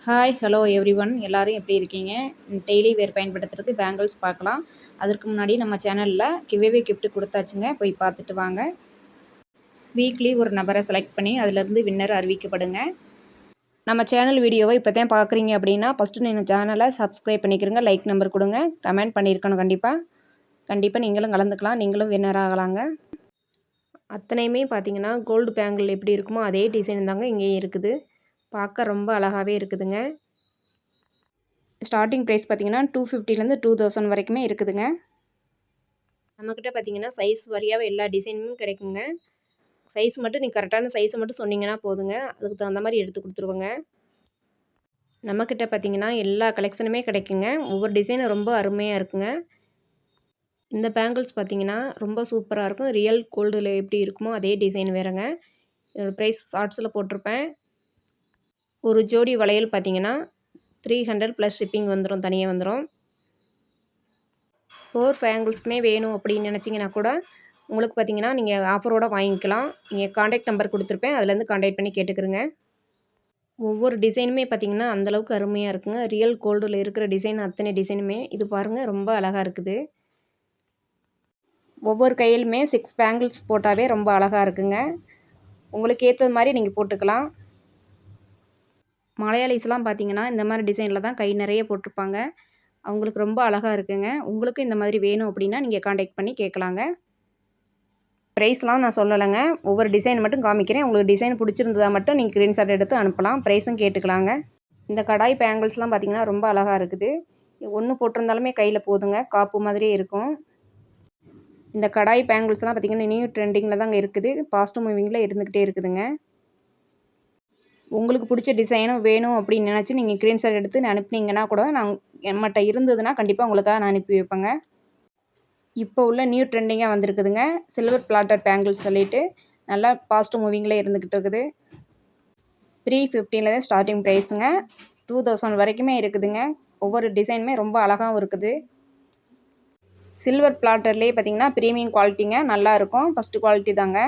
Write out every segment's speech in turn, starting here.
Hi hello everyone எல்லாரும் எப்படி இருக்கீங்க? டெய்லி வேர் பயன்படுத்துறதுக்கு பேங்கிள்ஸ் பார்க்கலாம். அதற்கு முன்னாடி நம்ம சேனலில் கிவ்அவே கிஃப்ட் கொடுத்தாச்சுங்க. போய் பார்த்துட்டு வாங்க. வீக்லி ஒரு நபரை செலக்ட் பண்ணி அதிலிருந்து வின்னர் அறிவிக்கப்படுங்க. நம்ம சேனல் வீடியோவை இப்போ தான் பார்க்குறீங்க அப்படின்னா ஃபஸ்ட்டு நீங்கள் சேனலை சப்ஸ்கிரைப் பண்ணிக்கிறங்க. லைக் நம்பர் கொடுங்க. கமெண்ட் பண்ணியிருக்கணும் கண்டிப்பாக நீங்களும் கலந்துக்கலாம். நீங்களும் வின்னர் ஆகலாங்க. அத்தனையுமே பார்த்தீங்கன்னா கோல்டு பேங்கிள் எப்படி இருக்குமோ அதே டிசைன் தாங்க இங்கேயும் இருக்குது. பார்க்க ரொம்ப அழகாகவே இருக்குதுங்க. ஸ்டார்டிங் ப்ரைஸ் பார்த்தீங்கன்னா 250லேருந்து 2000 வரைக்குமே இருக்குதுங்க. நம்மக்கிட்ட பார்த்தீங்கன்னா சைஸ் வாரியாக எல்லா டிசைனும் கிடைக்குங்க. சைஸ் மட்டும் நீங்கள் கரெக்டான சைஸை மட்டும் சொன்னீங்கன்னா போதுங்க. அதுக்கு தகுந்த மாதிரி எடுத்து கொடுத்துருவோங்க. நம்மக்கிட்ட பார்த்தீங்கன்னா எல்லா கலெக்ஷனுமே கிடைக்குங்க. ஒவ்வொரு டிசைனும் ரொம்ப அருமையாக இருக்குங்க. இந்த பேங்கிள்ஸ் பார்த்தீங்கன்னா ரொம்ப சூப்பராக இருக்கும். ரியல் கோல்டில் எப்படி இருக்குமோ அதே டிசைன் வேறுங்க. இதோட ப்ரைஸ் ஷார்ட்ஸில் போட்டிருப்பேன். ஒரு ஜோடி வளையல் பார்த்தீங்கன்னா 300 ப்ளஸ் ஷிப்பிங் வந்துடும், தனியாக வந்துடும். 4 பேங்கிள்ஸுமே வேணும் அப்படின்னு நினச்சிங்கன்னா கூட உங்களுக்கு பார்த்தீங்கன்னா நீங்கள் ஆஃபரோடு வாங்கிக்கலாம். நீங்கள் காண்டாக்ட் நம்பர் கொடுத்துருப்பேன், அதுலேருந்து காண்டாக்ட் பண்ணி கேட்டுக்கிறங்க. ஒவ்வொரு டிசைனுமே பார்த்தீங்கன்னா அந்தளவுக்கு அருமையாக இருக்குங்க. ரியல் கோல்டில் இருக்கிற டிசைன் அத்தனை டிசைனுமே இது பாருங்கள் ரொம்ப அழகாக இருக்குது. ஒவ்வொரு கையிலுமே 6 பேங்கிள்ஸ் போட்டாவே ரொம்ப அழகாக இருக்குங்க. உங்களுக்கு ஏற்றது மாதிரி நீங்கள் போட்டுக்கலாம். மலையாளிஸ்லாம் பார்த்தீங்கன்னா இந்த மாதிரி டிசைனில் தான் கை நிறைய போட்டிருப்பாங்க. அவங்களுக்கு ரொம்ப அழகாக இருக்குங்க. உங்களுக்கு இந்த மாதிரி வேணும் அப்படின்னா நீங்கள் காண்டாக்ட் பண்ணி கேட்கலாங்க. ப்ரைஸ்லாம் நான் சொல்லலைங்க. ஒவ்வொரு டிசைன் மட்டும் காமிக்கிறேன். உங்களுக்கு டிசைன் பிடிச்சிருந்ததா மட்டும் நீங்கள் ஸ்க்ரீன்ஷாட் எடுத்து அனுப்பலாம். ப்ரைஸும் கேட்டுக்கலாங்க. இந்த கடாய் பேங்கிள்ஸ்லாம் பார்த்தீங்கன்னா ரொம்ப அழகாக இருக்குது. ஒன்று போட்டிருந்தாலுமே கையில் போதுங்க. காப்பு மாதிரியே இருக்கும். இந்த கடாய் பேங்கிள்ஸ்லாம் பார்த்தீங்கன்னா நியூ ட்ரெண்டிங்கில் தாங்க இருக்குது. ஃபாஸ்ட் மூவிங்கில் இருந்துக்கிட்டே இருக்குதுங்க. உங்களுக்கு பிடிச்ச டிசைனும் வேணும் அப்படின்னு நினச்சி நீங்கள் ஸ்க்ரீன்ஷாட் எடுத்து அனுப்புனீங்கன்னா கூட நம்மகிட்ட இருந்ததுன்னா கண்டிப்பாக உங்களுக்காக நான் அனுப்பி வைப்பேங்க. இப்போ உள்ள நியூ ட்ரெண்டிங்காக வந்திருக்குதுங்க. சில்வர் பிளாட்டட் பேங்கிள்ஸ் சொல்லிட்டு நல்லா ஃபாஸ்ட் மூவிங்கில் இருந்துக்கிட்டு இருக்குது. 350 தான் ஸ்டார்டிங் ப்ரைஸுங்க. 2000 வரைக்குமே இருக்குதுங்க. ஒவ்வொரு டிசைனுமே ரொம்ப அழகாகவும் இருக்குது. சில்வர் பிளாட்டர்லேயே பார்த்தீங்கன்னா ப்ரீமியம் குவாலிட்டிங்க, நல்லாயிருக்கும். ஃபஸ்ட்டு குவாலிட்டி தாங்க.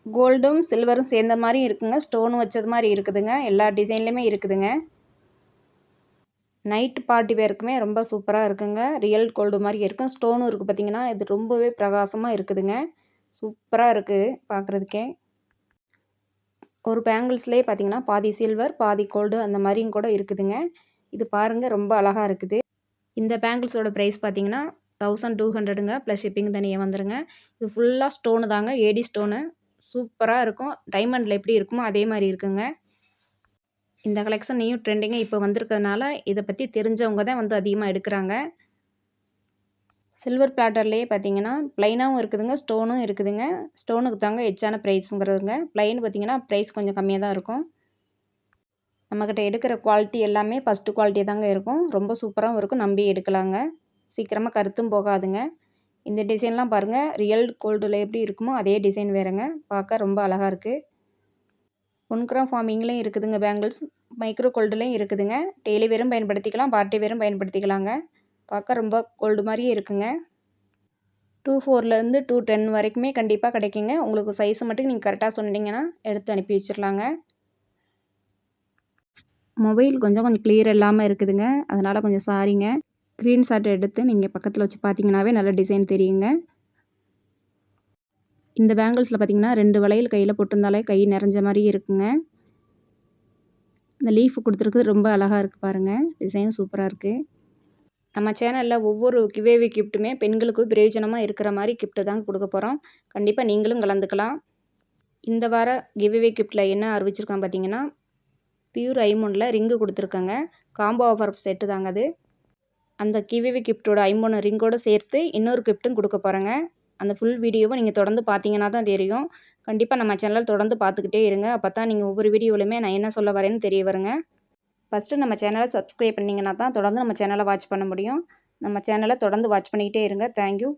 கோல்டும் சில்வரும் சேர்ந்த மாதிரி இருக்குங்க. ஸ்டோன் வச்சது மாதிரி இருக்குதுங்க. எல்லா டிசைன்லேயுமே இருக்குதுங்க. நைட் பார்ட்டி வேருக்குமே ரொம்ப சூப்பராக இருக்குங்க. ரியல் கோல்டு மாதிரி இருக்கும். ஸ்டோனும் இருக்குது பார்த்தீங்கன்னா இது ரொம்பவே பிரகாசமாக இருக்குதுங்க. சூப்பராக இருக்குது பார்க்குறதுக்கே. ஒரு பேங்கிள்ஸ்லேயே பார்த்தீங்கன்னா பாதி சில்வர் பாதி கோல்டு அந்த மாதிரியும் கூட இருக்குதுங்க. இது பாருங்கள் ரொம்ப அழகாக இருக்குது. இந்த பேங்கிள்ஸோட ப்ரைஸ் பார்த்தீங்கன்னா 1200ங்க ப்ளஸ் ஷிப்பிங் தனியாக வந்துடுங்க. இது ஃபுல்லாக ஸ்டோனு தாங்க, ஏடி ஸ்டோனு. சூப்பராக இருக்கும். டைமண்டில் எப்படி இருக்குமோ அதே மாதிரி இருக்குங்க. இந்த கலெக்ஷன் நியூ ட்ரெண்டிங்காக இப்போ வந்திருக்கிறதுனால இதை பற்றி தெரிஞ்சவங்க தான் வந்து அதிகமாக எடுக்கிறாங்க. சில்வர் பிளாட்டர்லேயே பார்த்தீங்கன்னா ப்ளைனாகவும் இருக்குதுங்க, ஸ்டோனும் இருக்குதுங்க. ஸ்டோனுக்கு தாங்க எச்சான ப்ரைஸுங்கிறதுங்க. ப்ளைன் பார்த்தீங்கன்னா ப்ரைஸ் கொஞ்சம் கம்மியாக தான் இருக்கும். நம்மக்கிட்ட எடுக்கிற குவாலிட்டி எல்லாமே ஃபஸ்ட்டு குவாலிட்டி தாங்க இருக்கும். ரொம்ப சூப்பராகவும் இருக்கும். நம்பி எடுக்கலாங்க. சீக்கிரமாக கருத்தும் போகாதுங்க. இந்த டிசைன்லாம் பாருங்கள் ரியல் கோல்டில் எப்படி இருக்குமோ அதே டிசைன் வேறுங்க. பார்க்க ரொம்ப அழகாக இருக்குது. 1 கிராம் ஃபார்மிங்லேயும் இருக்குதுங்க பேங்கிள்ஸ். மைக்ரோ கோல்டுலேயும் இருக்குதுங்க. டெய்லி வேரும் பயன்படுத்திக்கலாம், பார்ட்டி வேரும் பயன்படுத்திக்கலாங்க. பார்க்க ரொம்ப கோல்டு மாதிரியே இருக்குங்க. 24லேருந்து 210 வரைக்குமே கண்டிப்பாக கிடைக்குங்க. உங்களுக்கு சைஸை மட்டும் நீங்கள் கரெக்டாக சொன்னீங்கன்னா எடுத்து அனுப்பி வச்சிடலாங்க. மொபைல் கொஞ்சம் கிளியர் இல்லாமல் இருக்குதுங்க. அதனால் கொஞ்சம் சாரிங்க. ஸ்க்ரீன்ஷாட் எடுத்து நீங்கள் பக்கத்தில் வச்சு பார்த்தீங்கன்னாவே நல்ல டிசைன் தெரியுங்க. இந்த பேங்கிள்ஸில் பார்த்தீங்கன்னா 2 வளையல் கையில் போட்டிருந்தாலே கை நிறைஞ்ச மாதிரி இருக்குங்க. இந்த லீஃப் கொடுத்துருக்கு ரொம்ப அழகாக இருக்குது பாருங்கள். டிசைன் சூப்பராக இருக்குது. நம்ம சேனலில் ஒவ்வொரு கிவ்அவே கிஃப்ட்டுமே பெண்களுக்கு பிரயோஜனமாக இருக்கிற மாதிரி கிஃப்ட்டு தான் கொடுக்க போகிறோம். கண்டிப்பாக நீங்களும் கலந்துக்கலாம். இந்த வார கிவ்அவே கிஃப்ட்டில் என்ன அறிவிச்சிருக்கோம் பார்த்தீங்கன்னா பியூர் ஐமோனில் ரிங்கு கொடுத்துருக்கேங்க. காம்போ ஆஃபர் செட்டு தாங்க அது. அந்த கிவ்அவே கிஃப்ட்டோட ஐமோன் ரிங்கோடு சேர்த்து இன்னொரு கிஃப்ட்டும் கொடுக்க போகிறேங்க. அந்த ஃபுல் வீடியோவை நீங்கள் தொடர்ந்து பார்த்தீங்கன்னா தான் தெரியும். கண்டிப்பாக நம்ம சேனல் தொடர்ந்து பார்த்துக்கிட்டே இருங்க. அப்போ தான் நீங்கள் ஒவ்வொரு வீடியோவிலுமே நான் என்ன சொல்ல வரேன்னு தெரிய வருங்க. ஃபஸ்ட்டு நம்ம சேனலை சப்ஸ்கிரைப் பண்ணிங்கன்னா தான் தொடர்ந்து நம்ம சேனலை வாட்ச் பண்ண முடியும். நம்ம சேனலை தொடர்ந்து வாட்ச் பண்ணிக்கிட்டே இருங்க. தேங்க்யூ.